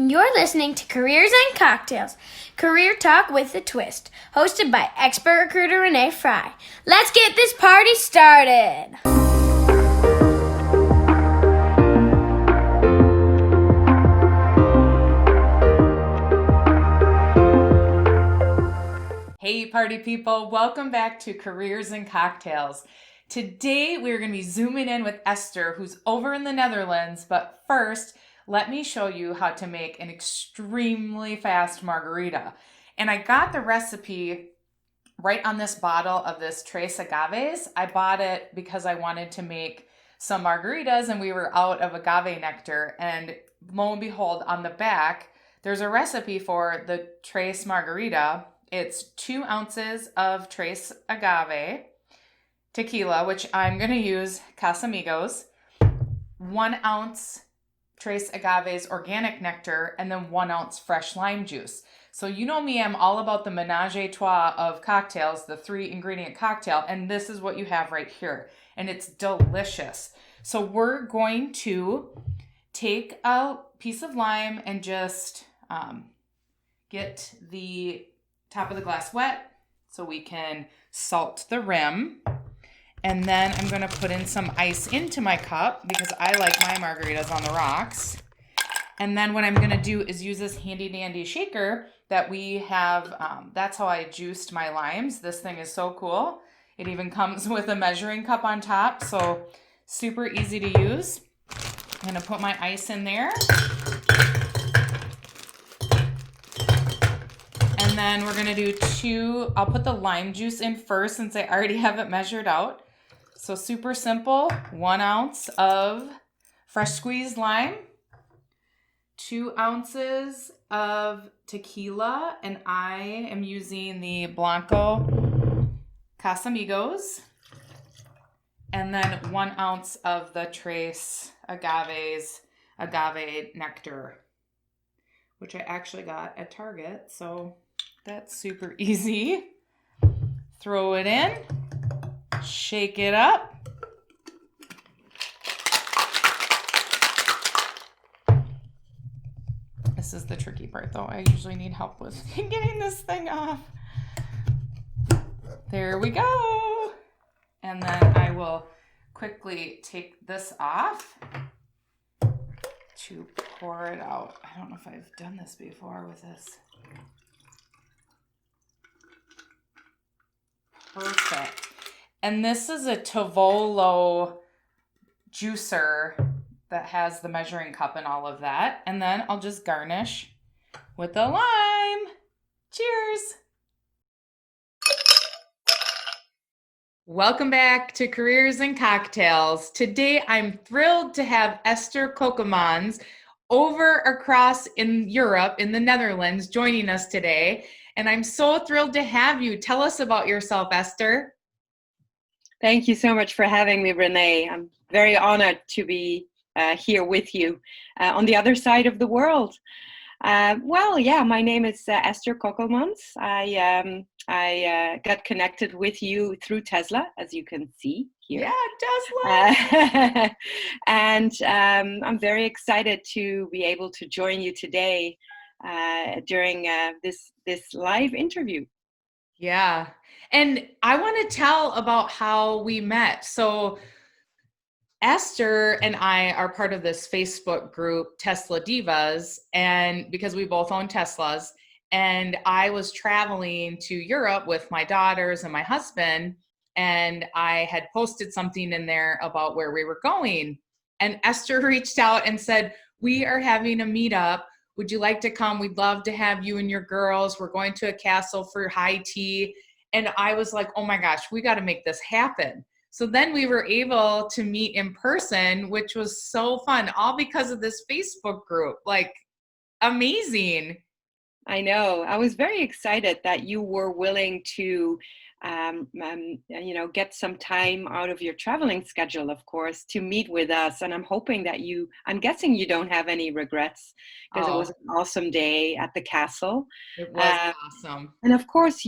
You're listening to Careers and Cocktails, career talk with a twist, hosted by expert recruiter Renee Frey. Let's get this party started. Hey party people, welcome back to Careers and Cocktails. Today we're going to be zooming in with Esther, who's over in the Netherlands, but first let me show you how to make an extremely fast margarita. And I got the recipe right on this bottle of this Tres Agaves. I bought it because I wanted to make some margaritas and we were out of agave nectar, and lo and behold, on the back there's a recipe for the Tres Margarita. It's 2 ounces of Tres Agave tequila, which I'm going to use Casamigos, 1 ounce Tres Agave's organic nectar, and then 1 ounce fresh lime juice. So you know me, I'm all about the menage a trois of cocktails, the 3-ingredient cocktail, and this is what you have right here. And it's delicious. So we're going to take a piece of lime and just get the top of the glass wet so we can salt the rim. And then I'm going to put in some ice into my cup because I like my margaritas on the rocks. And then what I'm going to do is use this handy dandy shaker that we have. That's how I juiced my limes. This thing is so cool. It even comes with a measuring cup on top, so super easy to use. I'm going to put my ice in there. And then we're going to do I'll put the lime juice in first since I already have it measured out. So super simple, 1 ounce of fresh squeezed lime, 2 ounces of tequila, and I am using the Blanco Casamigos, and then 1 ounce of the Tres Agave's agave nectar, which I actually got at Target, so that's super easy. Throw it in, shake it up. This is the tricky part though. I usually need help with getting this thing off. There we go. And then I will quickly take this off to pour it out. I don't know if I've done this before with this. Perfect. And this is a Tavolo juicer that has the measuring cup and all of that. And then I'll just garnish with the lime. Cheers. Welcome back to Careers and Cocktails. Today I'm thrilled to have Esther Kokkelmans over across in Europe, in the Netherlands, joining us today. And I'm so thrilled to have you. Tell us about yourself, Esther. Thank you so much for having me, Renee. I'm very honored to be here with you on the other side of the world. My name is Esther Kokkelmans. I got connected with you through Tesla, as you can see here. Yeah, Tesla! And I'm very excited to be able to join you today during this live interview. Yeah. And I want to tell about how we met. So Esther and I are part of this Facebook group, Tesla Divas, and because we both own Teslas, and I was traveling to Europe with my daughters and my husband, and I had posted something in there about where we were going. And Esther reached out and said, "We are having a meetup. Would you like to come? We'd love to have you and your girls. We're going to a castle for high tea." And I was like, oh my gosh, we got to make this happen. So then we were able to meet in person, which was so fun, all because of this Facebook group. Like, amazing. I know. I was very excited that you were willing to get some time out of your traveling schedule, of course, to meet with us. And I'm hoping that I'm guessing you don't have any regrets, because it was an awesome day at the castle. It was awesome. And of course,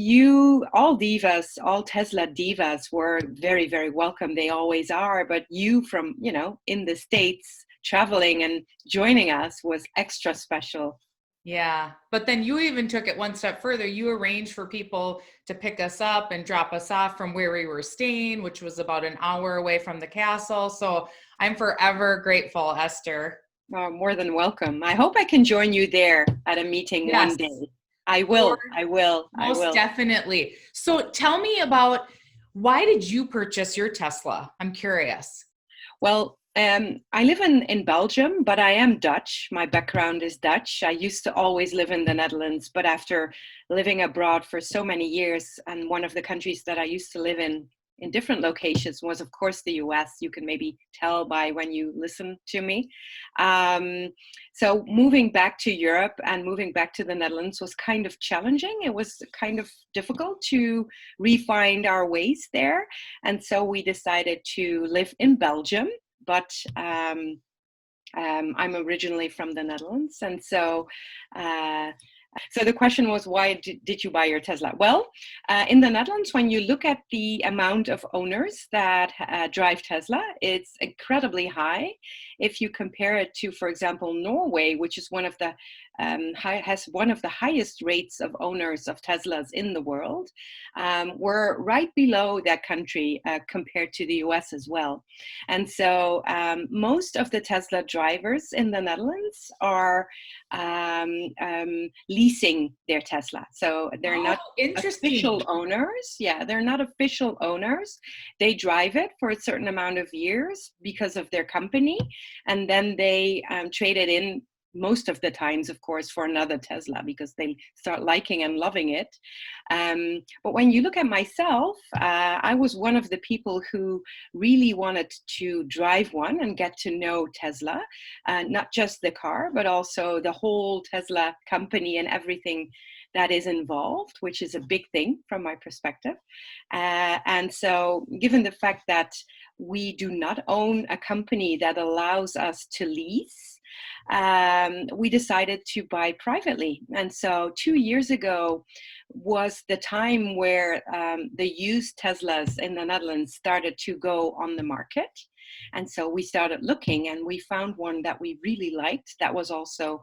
all Tesla divas were very, very welcome. They always are. But you from, in the States, traveling and joining us was extra special. Yeah. But then you even took it one step further. You arranged for people to pick us up and drop us off from where we were staying, which was about an hour away from the castle. So I'm forever grateful, Esther. Oh, more than welcome. I hope I can join you there at a meeting Yes. one day. I will. Most definitely. So tell me about, why did you purchase your Tesla? I'm curious. Well, I live in Belgium, but I am Dutch. My background is Dutch. I used to always live in the Netherlands, but after living abroad for so many years, and one of the countries that I used to live in different locations was, of course, the US. You can maybe tell by when you listen to me. So moving back to Europe and moving back to the Netherlands was kind of challenging. It was kind of difficult to refine our ways there. And so we decided to live in Belgium, but I'm originally from the Netherlands. And so so the question was, why did you buy your Tesla? Well, in the Netherlands, when you look at the amount of owners that drive Tesla, it's incredibly high. If you compare it to, for example, Norway, which is one of the has one of the highest rates of owners of Teslas in the world, we're right below that country compared to the US as well. And so most of the Tesla drivers in the Netherlands are leasing their Tesla. So they're not official owners. Yeah, they're not official owners. They drive it for a certain amount of years because of their company, and then they trade it in most of the times, of course, for another Tesla because they start liking and loving it. But when you look at myself, I was one of the people who really wanted to drive one and get to know Tesla, not just the car, but also the whole Tesla company and everything that is involved, which is a big thing from my perspective. And so given the fact that we do not own a company that allows us to lease, we decided to buy privately. And so 2 years ago was the time where the used Teslas in the Netherlands started to go on the market. And so we started looking, and we found one that we really liked that was also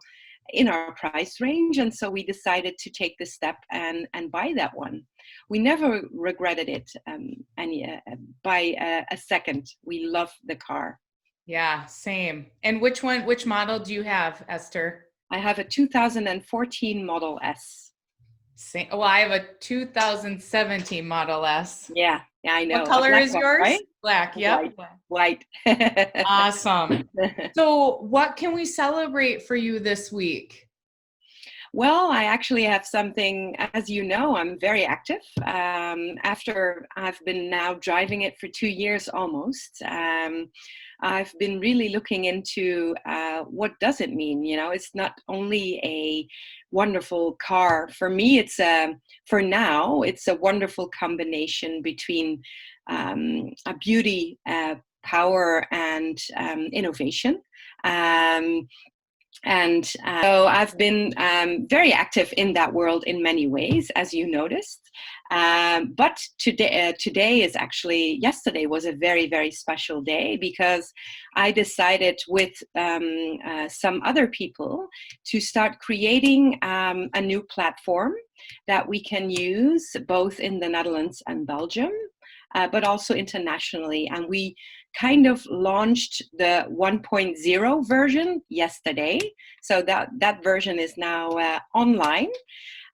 in our price range. And so we decided to take the step and buy that one. We never regretted it by a second. We love the car. Yeah, same. And which model do you have, Esther? I have a 2014 Model S. Same. Well, I have a 2017 Model S. Yeah, I know. What color is one, yours? right? Black, yep. White. Awesome. So what can we celebrate for you this week? Well, I actually have something, as you know, I'm very active. After I've been now driving it for 2 years almost, I've been really looking into what does it mean? You know, it's not only a wonderful car. For me, for now, it's a wonderful combination between a beauty, power, and innovation. And so I've been very active in that world in many ways, as you noticed. But yesterday was a very, very special day because I decided with some other people to start creating a new platform that we can use both in the Netherlands and Belgium, but also internationally. And we kind of launched the 1.0 version yesterday. So that version is now online.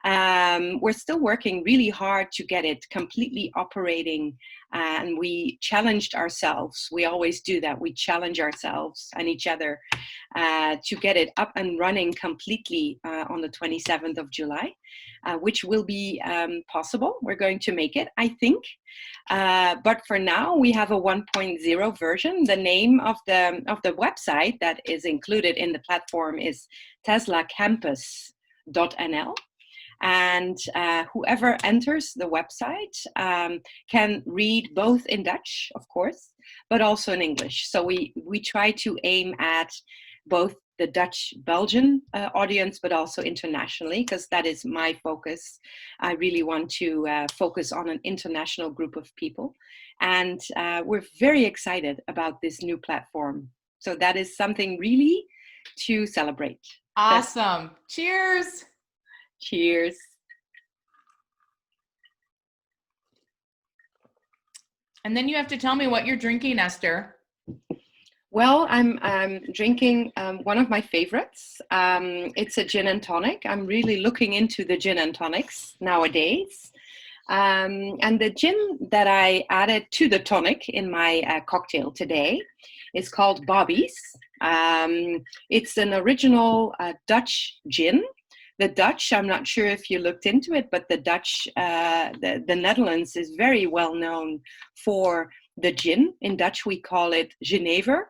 We're still working really hard to get it completely operating, and we challenged ourselves. We always do that. We challenge ourselves and each other to get it up and running completely on the 27th of July, which will be possible. We're going to make it, I think. But for now, we have a 1.0 version. The name of the website that is included in the platform is teslacampus.nl. And whoever enters the website can read both in Dutch, of course, but also in English. So we try to aim at both the Dutch-Belgian audience, but also internationally, because that is my focus. I really want to focus on an international group of people. And we're very excited about this new platform. So that is something really to celebrate. Awesome. Cheers. Cheers. And then you have to tell me what you're drinking, Esther. Well, I'm drinking one of my favorites. It's a gin and tonic. I'm really looking into the gin and tonics nowadays. And the gin that I added to the tonic in my cocktail today is called Bobby's. It's an original Dutch gin. The Dutch, I'm not sure if you looked into it, but the Dutch, the Netherlands is very well known for the gin. In Dutch, we call it Genever.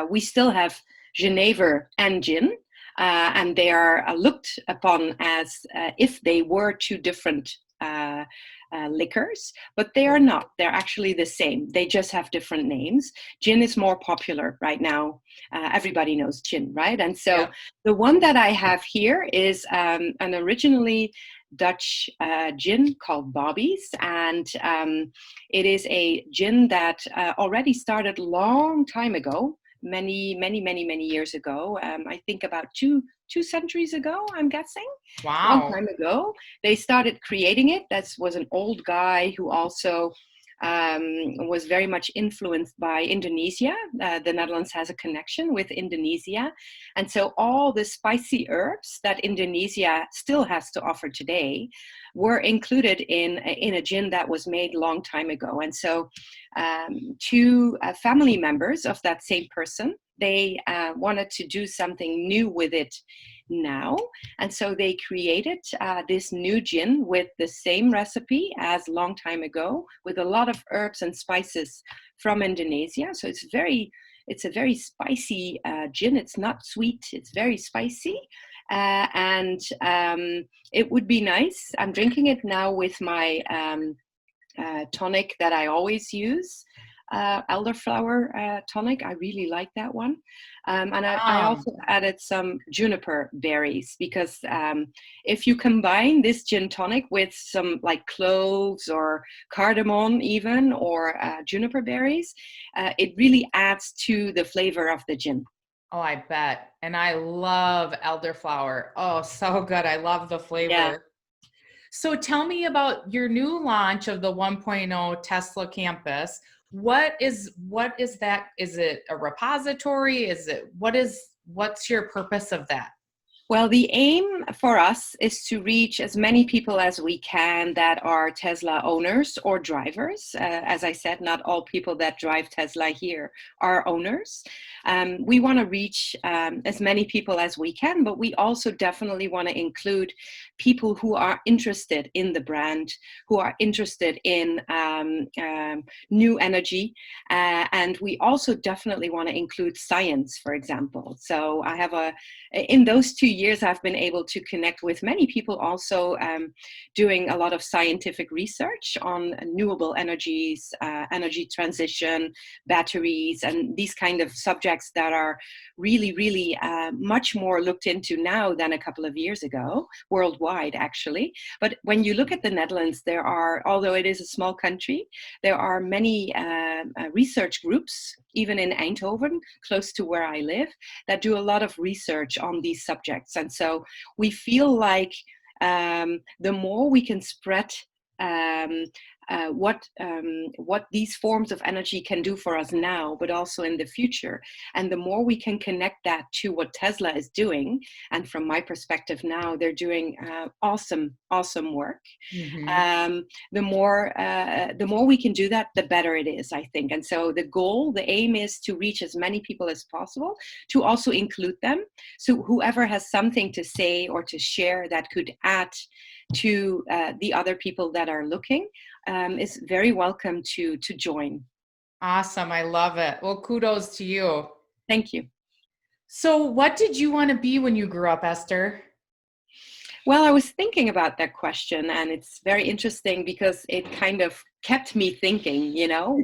We still have Genever and gin, and they are looked upon as if they were two different liquors, but they are not. They're actually the same. They just have different names. Gin is more popular right now. Everybody knows gin, right? And so the one that I have here is an originally Dutch gin called Bobby's, and it is a gin that already started a long time ago, many years ago. I think about two centuries ago, I'm guessing. Wow. Long time ago, they started creating it. That was an old guy who also was very much influenced by Indonesia. The Netherlands has a connection with Indonesia. And so all the spicy herbs that Indonesia still has to offer today were included in a gin that was made a long time ago. And so two family members of that same person, they wanted to do something new with it now. And so they created this new gin with the same recipe as long time ago, with a lot of herbs and spices from Indonesia. So it's a very spicy gin. It's not sweet, it's very spicy. And it would be nice. I'm drinking it now with my tonic that I always use. Elderflower tonic. I really like that one. And I also added some juniper berries because if you combine this gin tonic with some like cloves or cardamom even, or juniper berries, it really adds to the flavor of the gin. Oh, I bet. And I love elderflower. Oh, so good. I love the flavor. Yeah. So tell me about your new launch of the 1.0 Tesla campus. What is that? Is it a repository? What's your purpose of that? Well, the aim for us is to reach as many people as we can that are Tesla owners or drivers. As I said, not all people that drive Tesla here are owners. We want to reach as many people as we can, but we also definitely want to include people who are interested in the brand, who are interested in new energy. And we also definitely want to include science, for example. So I have in those 2 years, I've been able to connect with many people also doing a lot of scientific research on renewable energies, energy transition, batteries, and these kind of subjects that are really much more looked into now than a couple of years ago, worldwide actually. But when you look at the Netherlands, there are, although it is a small country, there are many research groups, even in Eindhoven, close to where I live, that do a lot of research on these subjects. And so we feel like the more we can spread what these forms of energy can do for us now, but also in the future, and the more we can connect that to what Tesla is doing, and from my perspective now, they're doing awesome work. Mm-hmm. The more we can do that, the better it is, I think. And so the aim is to reach as many people as possible, to also include them. So whoever has something to say or to share that could add to the other people that are looking is very welcome to join. Awesome. I love it. Well, kudos to you. Thank you. So what did you want to be when you grew up, Esther? Well, I was thinking about that question, and it's very interesting because it kind of kept me thinking,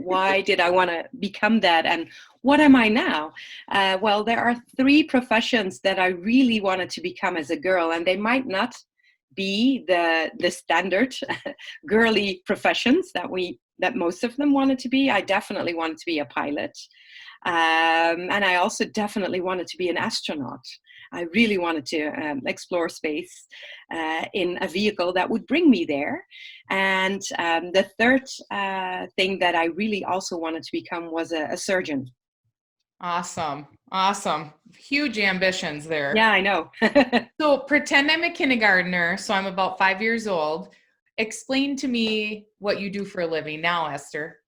why did I want to become that, and what am I now? Well, there are 3 professions that I really wanted to become as a girl, and they might not be the standard girly professions that most of them wanted to be. I definitely wanted to be a pilot. And I also definitely wanted to be an astronaut. I really wanted to explore space in a vehicle that would bring me there. And the third thing that I really also wanted to become was a surgeon. Awesome. Awesome. Huge ambitions there. Yeah, I know. So pretend I'm a kindergartner, so I'm about 5 years old. Explain to me what you do for a living now, Esther.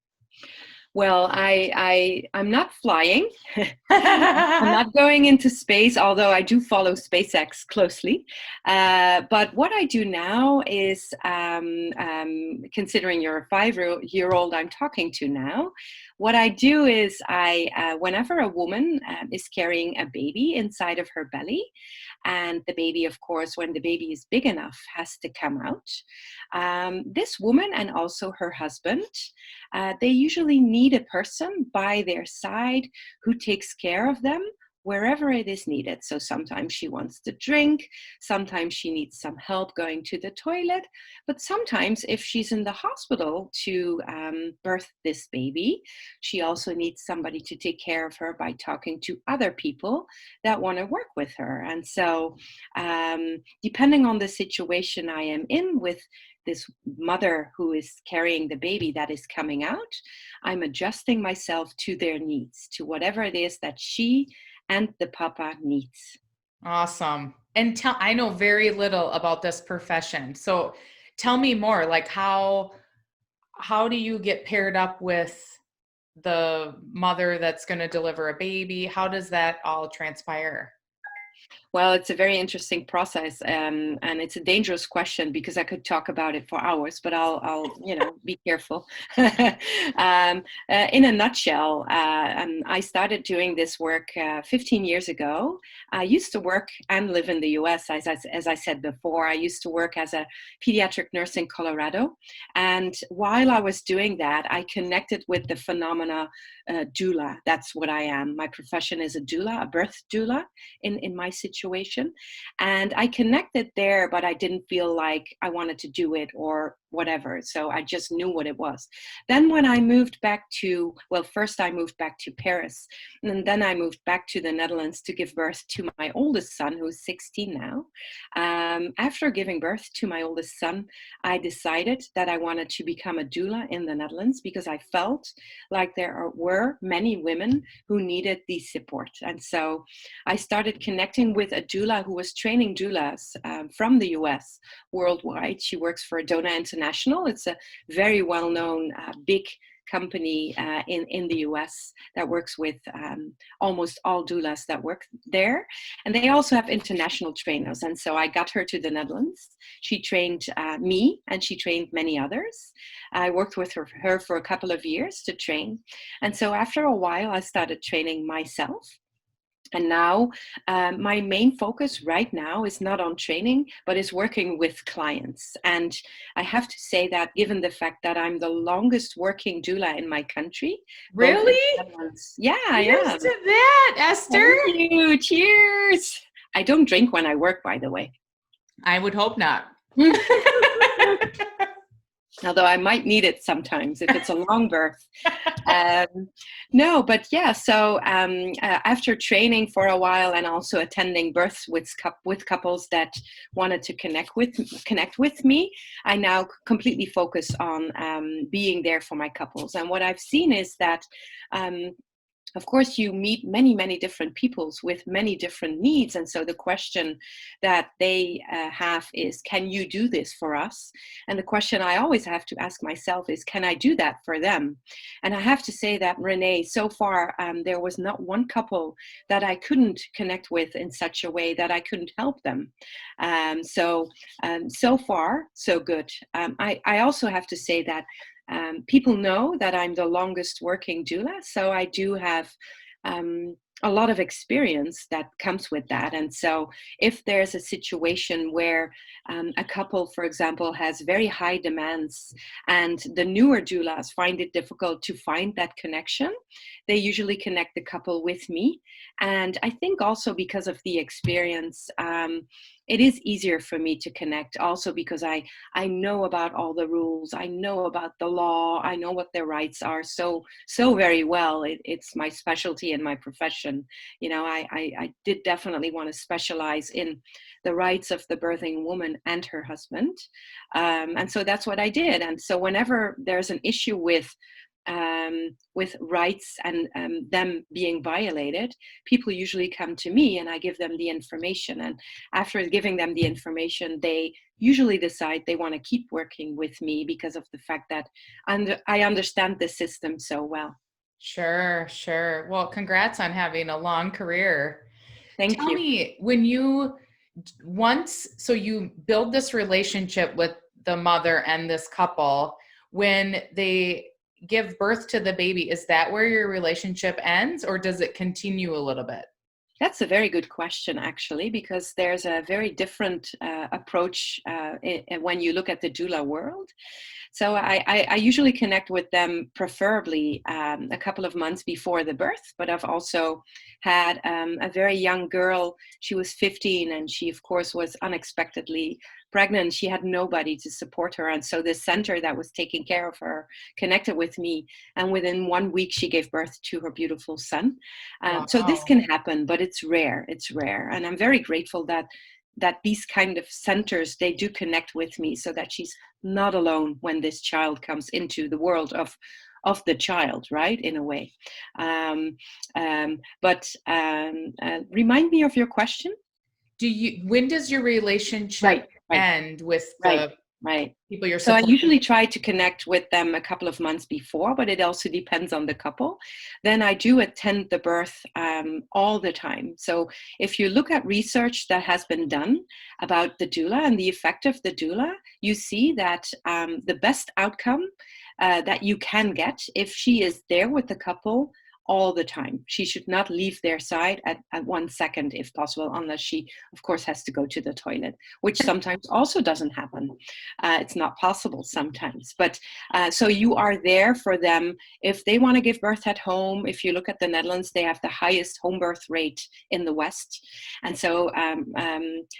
Well, I'm not flying. I'm not going into space, although I do follow SpaceX closely. But what I do now is, considering you're a 5-year-old I'm talking to now, what I do is whenever a woman is carrying a baby inside of her belly, and the baby, of course, when the baby is big enough, has to come out, this woman and also her husband, they usually need a person by their side who takes care of them wherever it is needed. So sometimes she wants to drink, sometimes she needs some help going to the toilet, but sometimes if she's in the hospital to birth this baby, she also needs somebody to take care of her by talking to other people that want to work with her. And so depending on the situation I am in with this mother who is carrying the baby that is coming out, I'm adjusting myself to their needs, to whatever it is that she and the papa needs. Awesome. And I know very little about this profession. So tell me more, like how do you get paired up with the mother that's going to deliver a baby? How does that all transpire? Well, it's a very interesting process, and it's a dangerous question because I could talk about it for hours, but I'll be careful. In a nutshell, I started doing this work 15 years ago. I used to work and live in the U.S. As I said before. I used to work as a pediatric nurse in Colorado, and while I was doing that, I connected with the phenomena doula. That's what I am. My profession is a doula, a birth doula in my situation. And I connected there, but I didn't feel like I wanted to do it or whatever. So I just knew what it was. Then when I moved back to, well, first I moved back to Paris, and then I moved back to the Netherlands to give birth to my oldest son, who's 16 now. After giving birth to my oldest son, I decided that I wanted to become a doula in the Netherlands because I felt like there were many women who needed the support. And so I started connecting with a doula who was training doulas from the US worldwide. She works for Dona International. It's a very well-known big company in the US that works with almost all doulas that work there. And they also have international trainers. And so I got her to the Netherlands. She trained me and she trained many others. I worked with her for a couple of years to train. And so after a while, I started training myself. And now my main focus right now is not on training, but is working with clients. And I have to say that given the fact that I'm the longest working doula in my country. Really? Yeah, I Cheers am. to that, Esther. Thank you. Cheers. I don't drink when I work, by the way. I would hope not. Although I might need it sometimes if it's a long birth. No, but yeah, so after training for a while and also attending births with couples that wanted to connect with me, I now completely focus on being there for my couples. And what I've seen is that of course, you meet many, many different peoples with many different needs. And so the question that they have is, can you do this for us? And the question I always have to ask myself is, can I do that for them? And I have to say that, Renee, so far, there was not one couple that I couldn't connect with in such a way that I couldn't help them. So far, so good. I also have to say that people know that I'm the longest working doula, so I do have a lot of experience that comes with that. And so if there's a situation where a couple, for example, has very high demands and the newer doulas find it difficult to find that connection, they usually connect the couple with me. And I think also because of the experience, it is easier for me to connect also because I know about all the rules. I know about the law. I know what their rights are so very well. It's my specialty in my profession. You know, I did definitely want to specialize in the rights of the birthing woman and her husband. And so that's what I did. And so whenever there's an issue with rights and them being violated, people usually come to me and I give them the information. And after giving them the information, they usually decide they want to keep working with me because of the fact that I understand the system so well. Sure, sure. Well, congrats on having a long career. Thank Tell you. me, so you build this relationship with the mother and this couple, when they give birth to the baby, is that where your relationship ends, or does it continue a little bit? That's a very good question, actually, because there's a very different approach when you look at the doula world. So I usually connect with them preferably a couple of months before the birth, but I've also had a very young girl. She was 15 and she, of course, was unexpectedly pregnant. She had nobody to support her. And so the center that was taking care of her connected with me. And within 1 week, she gave birth to her beautiful son. Wow. So this can happen, but it's rare. It's rare. And I'm very grateful that these kind of centers, they do connect with me so that she's not alone when this child comes into the world of the child, right, in a way. But remind me of your question. When does your relationship end with the people you're supporting? So I usually try to connect with them a couple of months before, but it also depends on the couple. Then I do attend the birth all the time. So if you look at research that has been done about the doula and the effect of the doula, you see that the best outcome that you can get if she is there with the couple all the time. She should not leave their side at 1 second if possible, unless she, of course, has to go to the toilet, which sometimes also doesn't happen. It's not possible sometimes. But so you are there for them if they want to give birth at home. If you look at the Netherlands, they have the highest home birth rate in the West. And so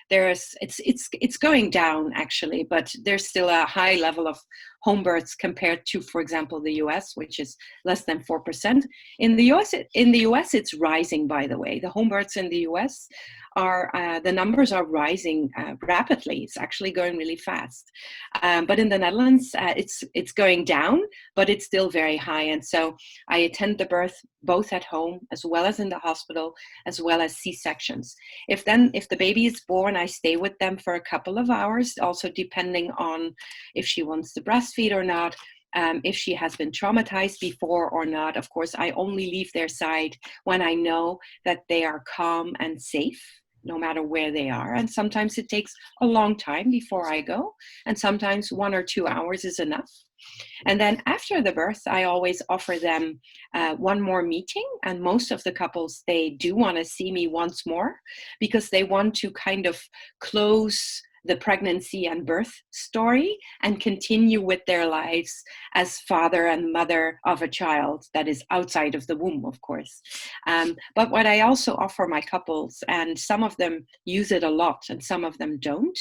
it's going down, actually, but there's still a high level of home births compared to, for example, the US, which is less than 4%. In the US, it's rising, by the way. The home births in the US the numbers are rising rapidly. It's actually going really fast. But in the Netherlands, it's going down, but it's still very high. And so I attend the birth both at home as well as in the hospital, as well as C-sections. If the baby is born, I stay with them for a couple of hours, also depending on if she wants to breastfeed or not. If she has been traumatized before or not. Of course, I only leave their side when I know that they are calm and safe, no matter where they are. And sometimes it takes a long time before I go, and sometimes 1 or 2 hours is enough. And then after the birth, I always offer them one more meeting. And most of the couples, they do want to see me once more because they want to kind of close the pregnancy and birth story and continue with their lives as father and mother of a child that is outside of the womb, of course. But what I also offer my couples, and some of them use it a lot and some of them don't,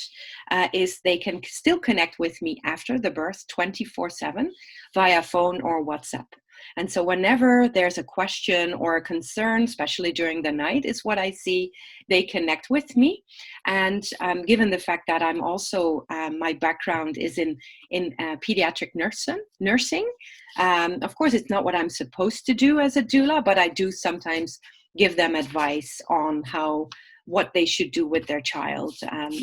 is they can still connect with me after the birth 24/7 via phone or WhatsApp. And so whenever there's a question or a concern, especially during the night, is what I see, they connect with me. And given the fact that I'm also, my background is in pediatric nursing, of course, it's not what I'm supposed to do as a doula, but I do sometimes give them advice on what they should do with their child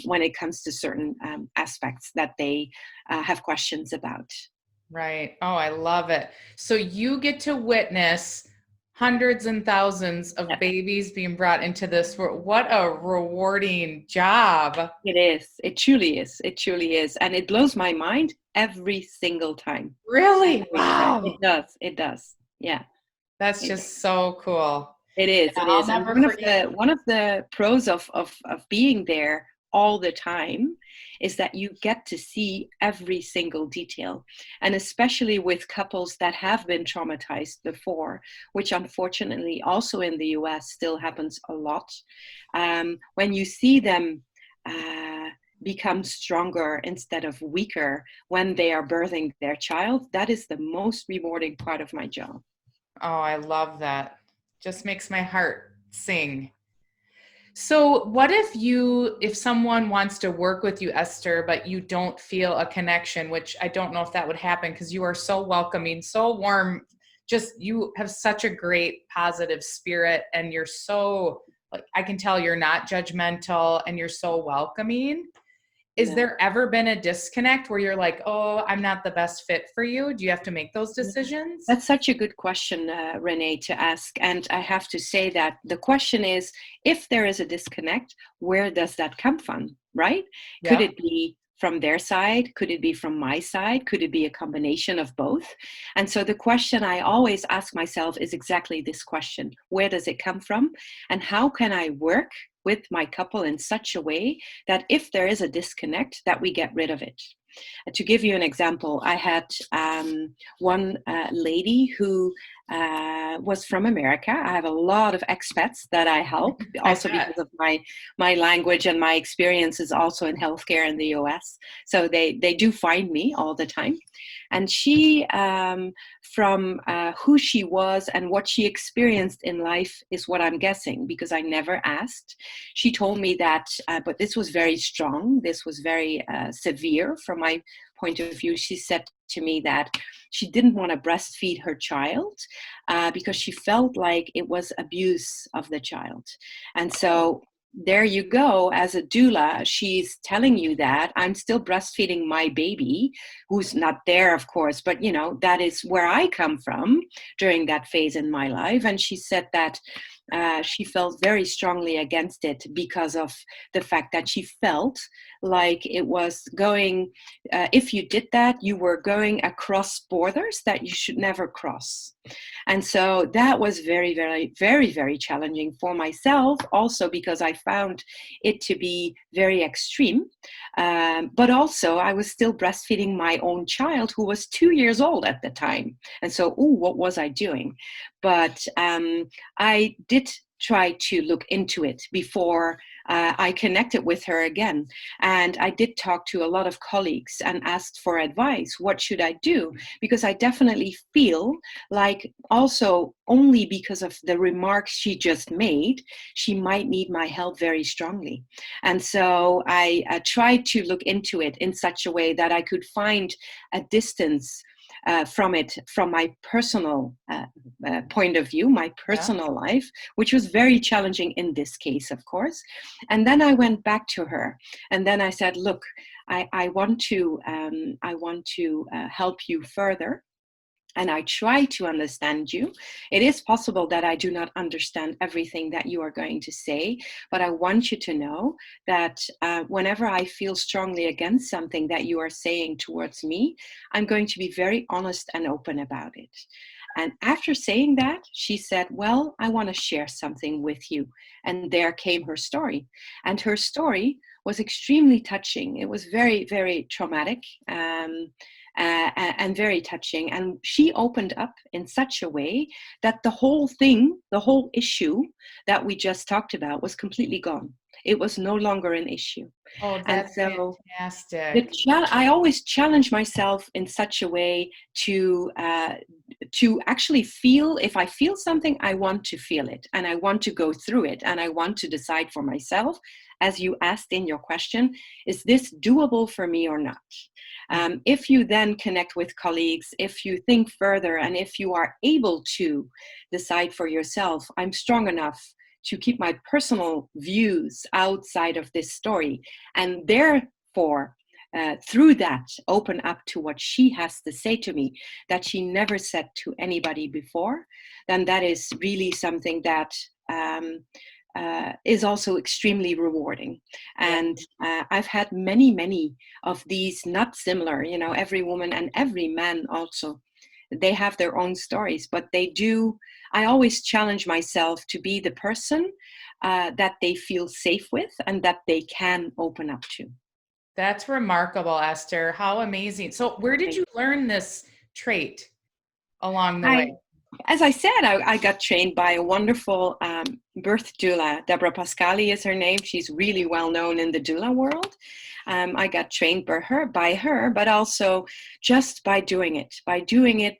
when it comes to certain aspects that they have questions about. Right. Oh, I love it. So you get to witness hundreds and thousands of babies being brought into this world. What a rewarding job. It is. It truly is. It truly is. And it blows my mind every single time. Really? Wow. It does. It does. Yeah. That's just so cool. It is. Yeah, it is. And one of the pros of being there all the time is that you get to see every single detail, and especially with couples that have been traumatized before, which unfortunately also in the US still happens a lot. When you see them become stronger instead of weaker when they are birthing their child, that is the most rewarding part of my job. Oh, I love that. Just makes my heart sing. So what if someone wants to work with you, Esther, but you don't feel a connection, which I don't know if that would happen because you are so welcoming, so warm. Just, you have such a great positive spirit, and you're so, like, I can tell you're not judgmental and you're so welcoming. Is No. there ever been a disconnect where you're like, oh, I'm not the best fit for you? Do you have to make those decisions? That's such a good question, Renee, to ask. And I have to say that the question is, if there is a disconnect, where does that come from, right? Yeah. Could it be from their side? Could it be from my side? Could it be a combination of both? And so the question I always ask myself is exactly this question: where does it come from? And how can I work with my couple in such a way that if there is a disconnect, that we get rid of it? To give you an example, I had one lady who was from America. I have a lot of expats that I help, also because of my language and my experiences also in healthcare in the US. So they do find me all the time. And she, from who she was and what she experienced in life is what I'm guessing, because I never asked. She told me that, but this was very strong. This was very severe from my point of view. She said to me that she didn't want to breastfeed her child because she felt like it was abuse of the child. And so there you go. As a doula, she's telling you that I'm still breastfeeding my baby, who's not there, of course, but you know, that is where I come from during that phase in my life. And she said that she felt very strongly against it because of the fact that she felt like it was going, if you did that, you were going across borders that you should never cross. And so that was very, very, very, very challenging for myself, also because I found it to be very extreme. But also I was still breastfeeding my own child, who was 2 years old at the time. And so, what was I doing? But I did try to look into it before I connected with her again. And I did talk to a lot of colleagues and asked for advice. What should I do? Because I definitely feel like, also only because of the remarks she just made, she might need my help very strongly. And so I tried to look into it in such a way that I could find a distance from it, from my personal point of view, my personal life, which was very challenging in this case, of course. And then I went back to her, and then I said, look, I want to help you further. And I try to understand you. It is possible that I do not understand everything that you are going to say, but I want you to know that whenever I feel strongly against something that you are saying towards me, I'm going to be very honest and open about it. And after saying that, she said, well, I want to share something with you. And there came her story. And her story was extremely touching. It was very, very traumatic. And very touching. And she opened up in such a way that the whole thing, the whole issue that we just talked about, was completely gone. It was no longer an issue. Oh, that's fantastic. I always challenge myself in such a way to actually feel, if I feel something, I want to feel it, and I want to go through it, and I want to decide for myself, as you asked in your question, is this doable for me or not? If you then connect with colleagues, if you think further, and if you are able to decide for yourself, I'm strong enough to keep my personal views outside of this story, and therefore through that open up to what she has to say to me that she never said to anybody before, then that is really something that is also extremely rewarding. And I've had many of these, not similar, you know, every woman and every man also, they have their own stories, but they do, I always challenge myself to be the person that they feel safe with and that they can open up to. That's remarkable, Esther. How amazing. So where did you learn this trait along the way? As I said, I got trained by a wonderful birth doula. Deborah Pascali is her name. She's really well known in the doula world. I got trained by her, but also just by doing it,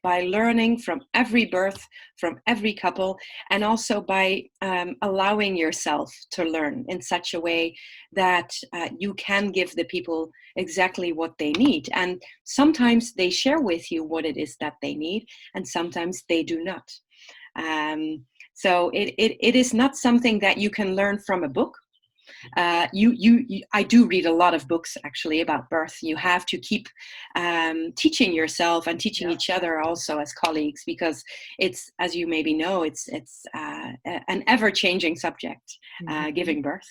by learning from every birth, from every couple, and also by allowing yourself to learn in such a way that you can give the people exactly what they need. And sometimes they share with you what it is that they need, and sometimes they do not. So it is not something that you can learn from a book. I do read a lot of books actually about birth. You have to keep teaching yourself and teaching each other also as colleagues, because it's, as you maybe know, it's an ever-changing subject, giving birth,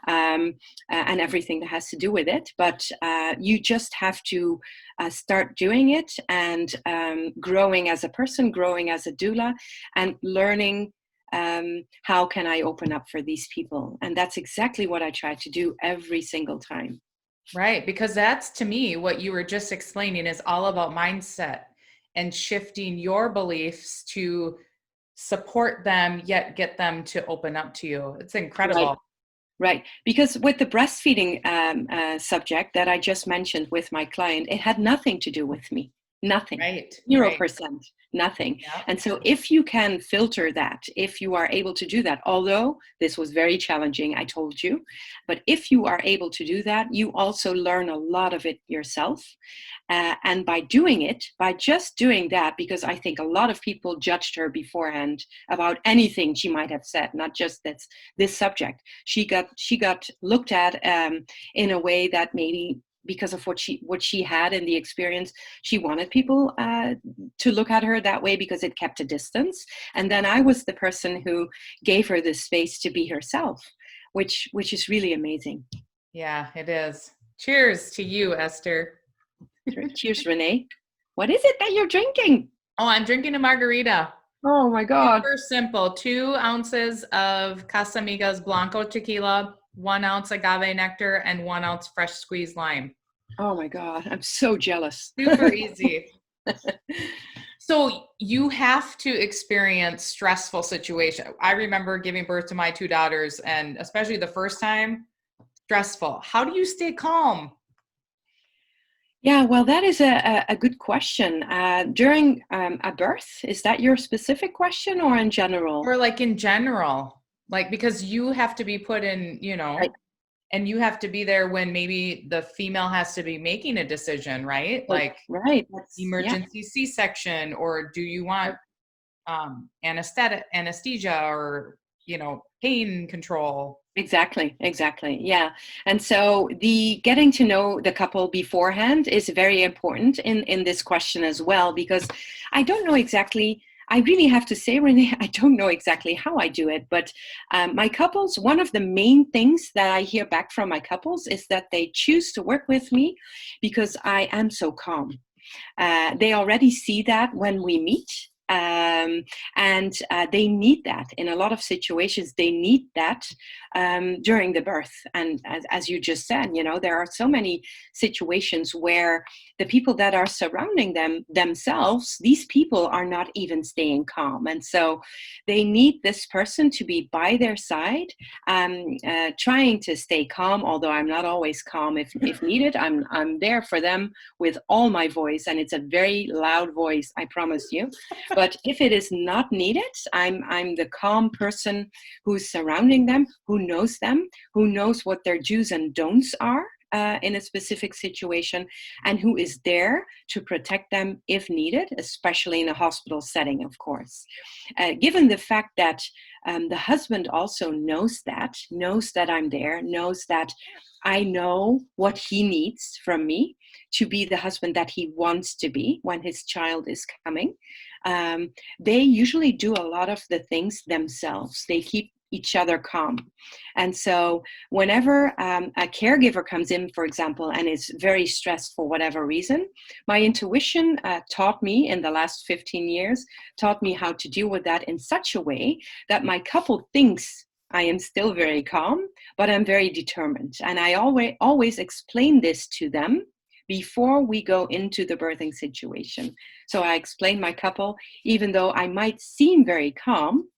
and everything that has to do with it. But you just have to start doing it and growing as a person, growing as a doula, and learning how can I open up for these people? And that's exactly what I try to do every single time. Right. Because that's, to me, what you were just explaining is all about mindset and shifting your beliefs to support them, yet get them to open up to you. It's incredible. Right. Because with the breastfeeding subject that I just mentioned with my client, it had nothing to do with me. Nothing. Right. 0%. Nothing. Yep. And so if you can filter that, if you are able to do that, although this was very challenging, I told you, but if you are able to do that, you also learn a lot of it yourself. And by doing it, by just doing that, because I think a lot of people judged her beforehand about anything she might have said, not just this subject. She got looked at in a way that maybe, because of what she had in the experience, she wanted people to look at her that way because it kept a distance. And then I was the person who gave her the space to be herself, which is really amazing. Yeah, it is. Cheers to you, Esther. Cheers, Renee. What is it that you're drinking? Oh, I'm drinking a margarita. Oh my God. Super simple. 2 ounces of Casamigos Blanco tequila, 1 ounce agave nectar, and 1 ounce fresh squeezed lime. Oh my God. I'm so jealous. Super easy. So you have to experience stressful situation. I remember giving birth to my 2 daughters, and especially the first time, stressful. How do you stay calm? Yeah, well, that is a good question. During a birth, is that your specific question, or in general? Or like in general, like, because you have to be put in, Right. and you have to be there when maybe the female has to be making a decision, right? Like Right. emergency C-section, or do you want anesthesia or, pain control? Exactly. Yeah. And so the getting to know the couple beforehand is very important in this question as well, because I don't know exactly, I really have to say, Renee, I don't know exactly how I do it, but my couples, one of the main things that I hear back from my couples is that they choose to work with me because I am so calm. They already see that when we meet. And they need that in a lot of situations. They need that during the birth. And as you just said, there are so many situations where the people that are surrounding themselves, these people are not even staying calm. And so they need this person to be by their side, trying to stay calm, although I'm not always calm if needed. I'm there for them with all my voice, and it's a very loud voice, I promise you. But if it is not needed, I'm the calm person who's surrounding them, who knows what their do's and don'ts are in a specific situation, and who is there to protect them if needed, especially in a hospital setting, of course. Given the fact that the husband also knows that I'm there, knows that I know what he needs from me to be the husband that he wants to be when his child is coming. They usually do a lot of the things themselves. They keep each other calm. And so whenever a caregiver comes in, for example, and is very stressed for whatever reason, my intuition taught me in the last 15 years, taught me how to deal with that in such a way that my couple thinks I am still very calm, but I'm very determined. And I always explain this to them before we go into the birthing situation. So I explain my couple, even though I might seem very calm,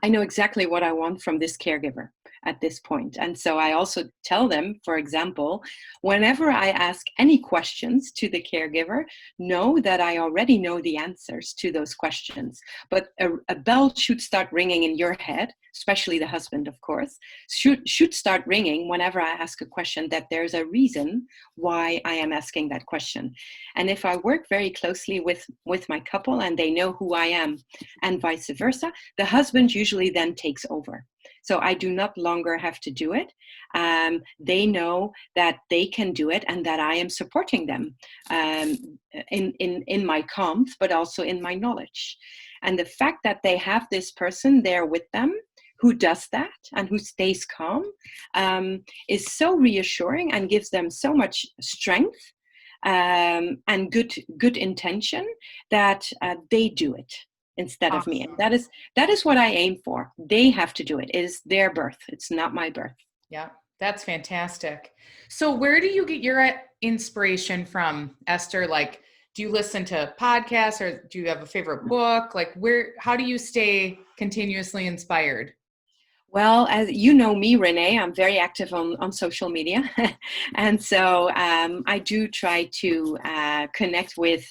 I know exactly what I want from this caregiver at this point. And so I also tell them, for example, whenever I ask any questions to the caregiver, know that I already know the answers to those questions. But a bell should start ringing in your head, especially the husband, of course, should start ringing whenever I ask a question, that there's a reason why I am asking that question. And if I work very closely with my couple and they know who I am and vice versa, the husband usually then takes over. So I do not longer have to do it. They know that they can do it and that I am supporting them in my comms, but also in my knowledge. And the fact that they have this person there with them who does that and who stays calm is so reassuring and gives them so much strength and good intention that they do it instead of me. And that is what I aim for. They have to do it. It is their birth. It's not my birth. Yeah, that's fantastic. So where do you get your inspiration from, Esther? Like, do you listen to podcasts or do you have a favorite book? Like how do you stay continuously inspired? Well, as you know me, Renee, I'm very active on social media. And so I do try to connect with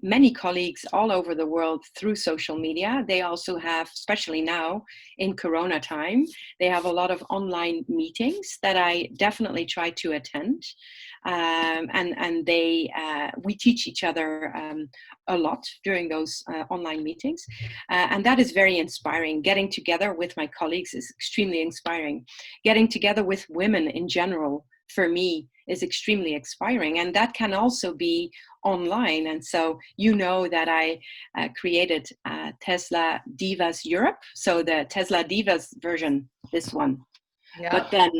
many colleagues all over the world through social media. They also have, especially now in Corona time, they have a lot of online meetings that I definitely try to attend. And we teach each other a lot during those online meetings. And that is very inspiring. Getting together with my colleagues is extremely inspiring. Getting together with women in general, for me, is extremely inspiring. And that can also be online. And so you know that I created Tesla Divas Europe. So the Tesla Divas version, this one. Yeah. But then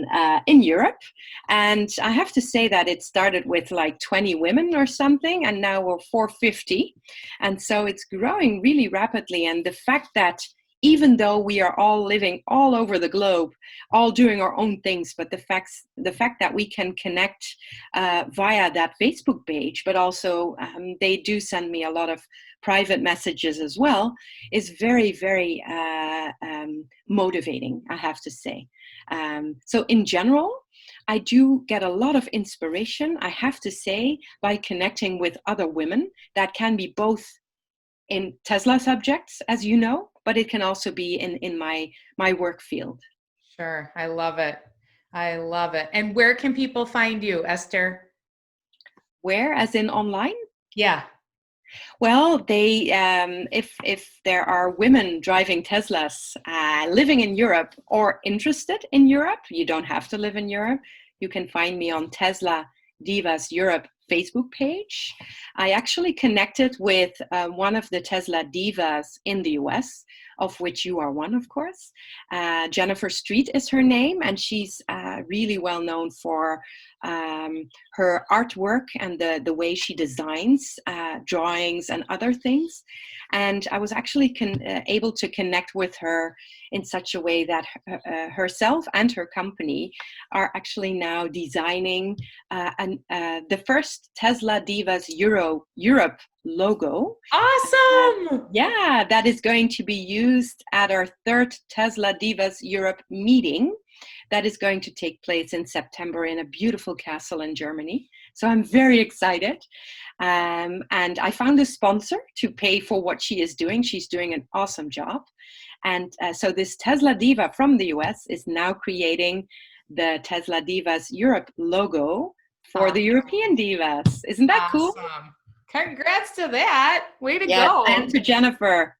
in Europe, and I have to say that it started with like 20 women or something, and now we're 450. And so it's growing really rapidly. And the fact that even though we are all living all over the globe, all doing our own things, but the fact that we can connect via that Facebook page, but also they do send me a lot of private messages as well, is very, very motivating, I have to say. So in general, I do get a lot of inspiration, I have to say, by connecting with other women. That can be both in Tesla subjects, as you know, but it can also be in my work field. Sure. I love it. I love it. And where can people find you, Esther? Where, as in online? Yeah. Well, they if there are women driving Teslas living in Europe or interested in Europe, you don't have to live in Europe. You can find me on Tesla Divas Europe Facebook page. I actually connected with one of the Tesla divas in the US, of which you are one, of course. Jennifer Street is her name, and she's really well known for her artwork and the way she designs drawings and other things. And I was actually able to connect with her in such a way that herself and her company are actually now designing the first Tesla Divas Europe logo. Awesome! Yeah, that is going to be used at our third Tesla Divas Europe meeting. That is going to take place in September in a beautiful castle in Germany. So I'm very excited. And I found a sponsor to pay for what she is doing. She's doing an awesome job. And so this Tesla Diva from the US is now creating the Tesla Divas Europe logo for the European divas. Isn't that cool? Congrats to that. Way to go. And to Jennifer.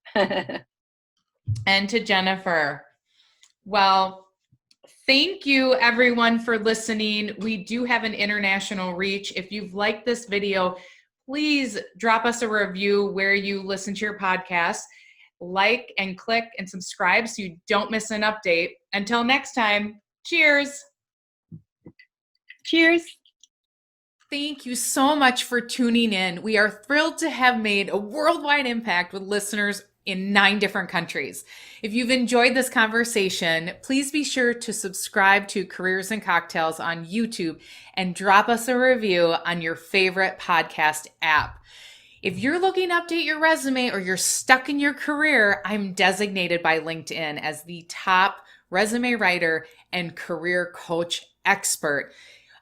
And to Jennifer. Well, thank you everyone for listening. We do have an international reach. If you've liked this video, please drop us a review where you listen to your podcast. Like and click and subscribe so you don't miss an update. Until next time, cheers. Cheers. Thank you so much for tuning in. We are thrilled to have made a worldwide impact with listeners in 9 different countries. If you've enjoyed this conversation, please be sure to subscribe to Careers and Cocktails on YouTube and drop us a review on your favorite podcast app. If you're looking to update your resume or you're stuck in your career, I'm designated by LinkedIn as the top resume writer and career coach expert.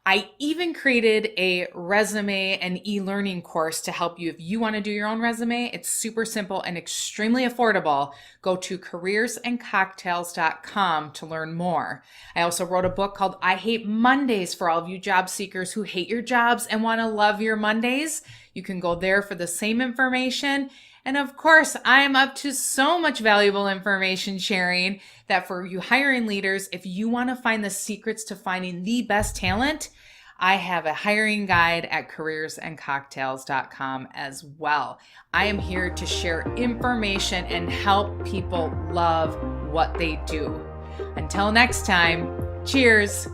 I even created a resume and e-learning course to help you if you want to do your own resume. It's super simple and extremely affordable. Go to careersandcocktails.com to learn more. I also wrote a book called I Hate Mondays for all of you job seekers who hate your jobs and want to love your Mondays. You can go there for the same information. And of course, I am up to so much valuable information sharing that for you hiring leaders, if you want to find the secrets to finding the best talent, I have a hiring guide at careersandcocktails.com as well. I am here to share information and help people love what they do. Until next time, cheers.